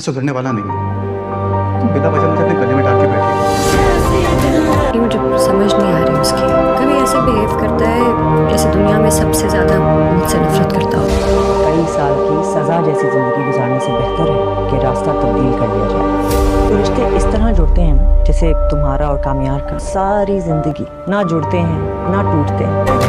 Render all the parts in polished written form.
सुधरने वाला नहीं है। तुम बिना वजह मुझे अपने गले में डाल के बैठी हो। ये मुझे समझ नहीं आ रही उसकी। कभी ऐसे बिहेव करता है जैसे दुनिया में सबसे ज्यादा मुझसे नफरत करता हो। कई साल की सजा जैसी जिंदगी गुजारने से बेहतर है कि रास्ता तब्दील कर लिया जाए। तो रिश्ते इस तरह जुड़ते हैं ना, जैसे तुम्हारा और कामयार का सारी जिंदगी ना जुड़ते हैं ना टूटते हैं।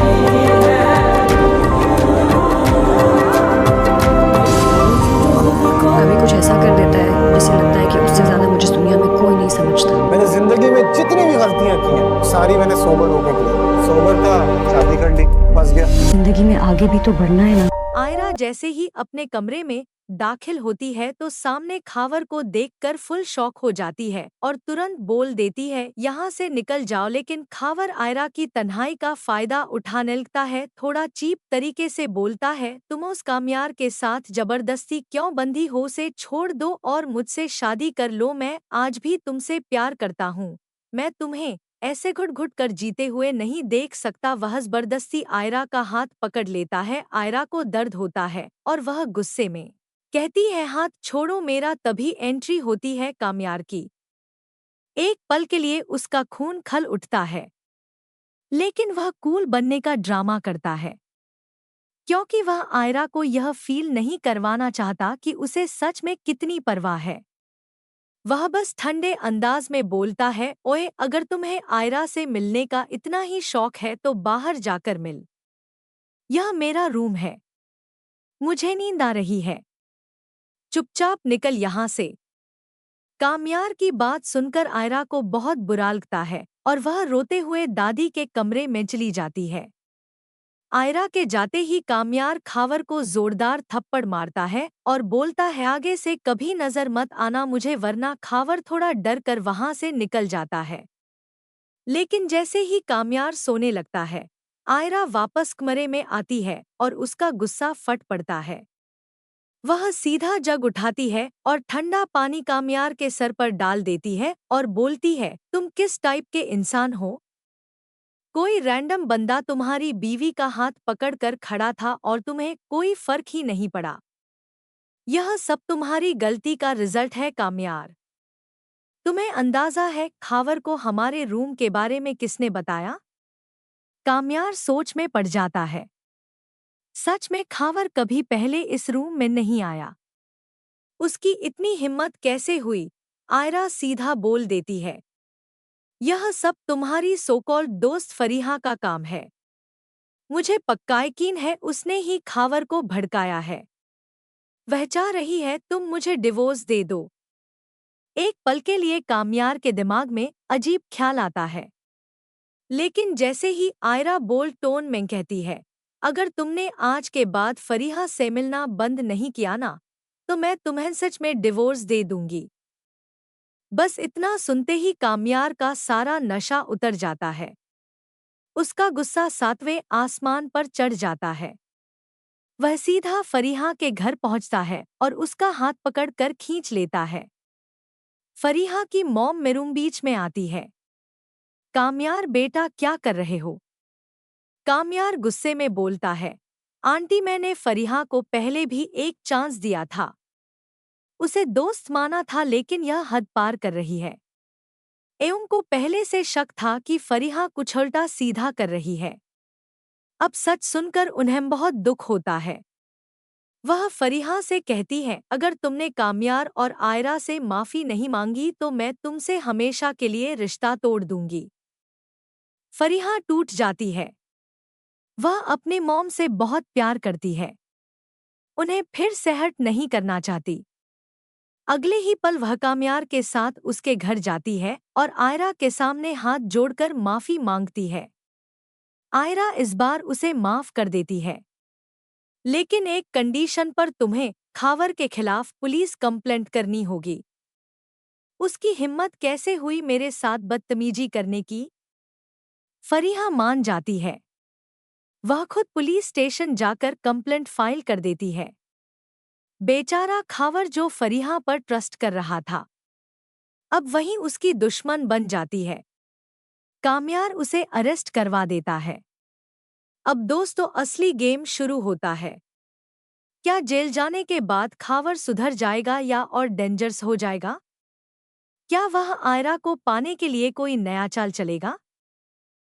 कभी कुछ ऐसा कर देता है जिससे लगता है कि उससे ज्यादा मुझे इस दुनिया में कोई नहीं समझता। मैंने जिंदगी में जितनी भी गलतियां की हैं सारी मैंने सोबर होकर की। सोबर था, शादी कर ली, फंस गया। जिंदगी में आगे भी तो बढ़ना है ना। आयरा जैसे ही अपने कमरे में दाखिल होती है तो सामने खावर को देखकर फुल शॉक हो जाती है और तुरंत बोल देती है, यहाँ से निकल जाओ। लेकिन खावर आयरा की तन्हाई का फायदा उठाने लगता है। थोड़ा चीप तरीके से बोलता है, तुम उस कामयार के साथ जबरदस्ती क्यों बंधी हो? उसे छोड़ दो और मुझसे शादी कर लो। मैं आज भी तुमसे प्यार करता हूँ। मैं तुम्हें ऐसे घुट घुट कर जीते हुए नहीं देख सकता। वह जबरदस्ती आयरा का हाथ पकड़ लेता है। आयरा को दर्द होता है और वह गुस्से में कहती है, हाथ छोड़ो मेरा। तभी एंट्री होती है कामयार की। एक पल के लिए उसका खून खल उठता है, लेकिन वह कूल बनने का ड्रामा करता है, क्योंकि वह आयरा को यह फील नहीं करवाना चाहता कि उसे सच में कितनी परवाह है। वह बस ठंडे अंदाज में बोलता है, ओए अगर तुम्हें आयरा से मिलने का इतना ही शौक है तो बाहर जाकर मिल। यह मेरा रूम है, मुझे नींद आ रही है, चुपचाप निकल यहाँ से। कामयार की बात सुनकर आयरा को बहुत बुरा लगता है और वह रोते हुए दादी के कमरे में चली जाती है। आयरा के जाते ही कामयार खावर को जोरदार थप्पड़ मारता है और बोलता है, आगे से कभी नजर मत आना मुझे वरना। खावर थोड़ा डर कर वहां से निकल जाता है, लेकिन जैसे ही कामयार सोने लगता है आयरा वापस कमरे में आती है और उसका गुस्सा फट पड़ता है। वह सीधा जग उठाती है और ठंडा पानी कामयार के सर पर डाल देती है और बोलती है, तुम किस टाइप के इंसान हो? कोई रैंडम बंदा तुम्हारी बीवी का हाथ पकड़कर खड़ा था और तुम्हें कोई फर्क ही नहीं पड़ा। यह सब तुम्हारी गलती का रिजल्ट है कामयार। तुम्हें अंदाजा है खावर को हमारे रूम के बारे में किसने बताया? कामयार सोच में पड़ जाता है। सच में खावर कभी पहले इस रूम में नहीं आया। उसकी इतनी हिम्मत कैसे हुई? आयरा सीधा बोल देती है, यह सब तुम्हारी सोकॉल्ड दोस्त फरीहा का काम है। मुझे पक्का यकीन है उसने ही खावर को भड़काया है। वह चाह रही है तुम मुझे डिवोर्स दे दो। एक पल के लिए कामयार के दिमाग में अजीब ख्याल आता है, लेकिन जैसे ही आयरा बोल्ड टोन में कहती है, अगर तुमने आज के बाद फरीहा से मिलना बंद नहीं किया ना, तो मैं तुम्हें सच में डिवोर्स दे दूंगी। बस इतना सुनते ही कामयार का सारा नशा उतर जाता है। उसका गुस्सा सातवें आसमान पर चढ़ जाता है। वह सीधा फरीहा के घर पहुंचता है और उसका हाथ पकड़कर खींच लेता है। फरीहा की मॉम मेरूम बीच में आती है। कामयार बेटा क्या कर रहे हो? कामयार गुस्से में बोलता है, आंटी मैंने फरीहा को पहले भी एक चांस दिया था, उसे दोस्त माना था, लेकिन यह हद पार कर रही है। एवं को पहले से शक था कि फरीहा कुछ उल्टा सीधा कर रही है। अब सच सुनकर उन्हें बहुत दुख होता है। वह फरीहा से कहती है, अगर तुमने कामयार और आयरा से माफी नहीं मांगी तो मैं तुमसे हमेशा के लिए रिश्ता तोड़ दूंगी। फरीहा टूट जाती है। वह अपने मॉम से बहुत प्यार करती है, उन्हें फिर से हर्ट नहीं करना चाहती। अगले ही पल वह कामयार के साथ उसके घर जाती है और आयरा के सामने हाथ जोड़कर माफी मांगती है। आयरा इस बार उसे माफ कर देती है, लेकिन एक कंडीशन पर, तुम्हें खावर के खिलाफ पुलिस कंप्लेंट करनी होगी। उसकी हिम्मत कैसे हुई मेरे साथ बदतमीजी करने की? फरीहा मान जाती है। वह खुद पुलिस स्टेशन जाकर कंप्लेंट फाइल कर देती है। बेचारा खावर जो फरीहा पर ट्रस्ट कर रहा था, अब वहीं उसकी दुश्मन बन जाती है। कामयार उसे अरेस्ट करवा देता है। अब दोस्तों असली गेम शुरू होता है। क्या जेल जाने के बाद खावर सुधर जाएगा या और डेंजरस हो जाएगा? क्या वह आयरा को पाने के लिए कोई नया चाल चलेगा?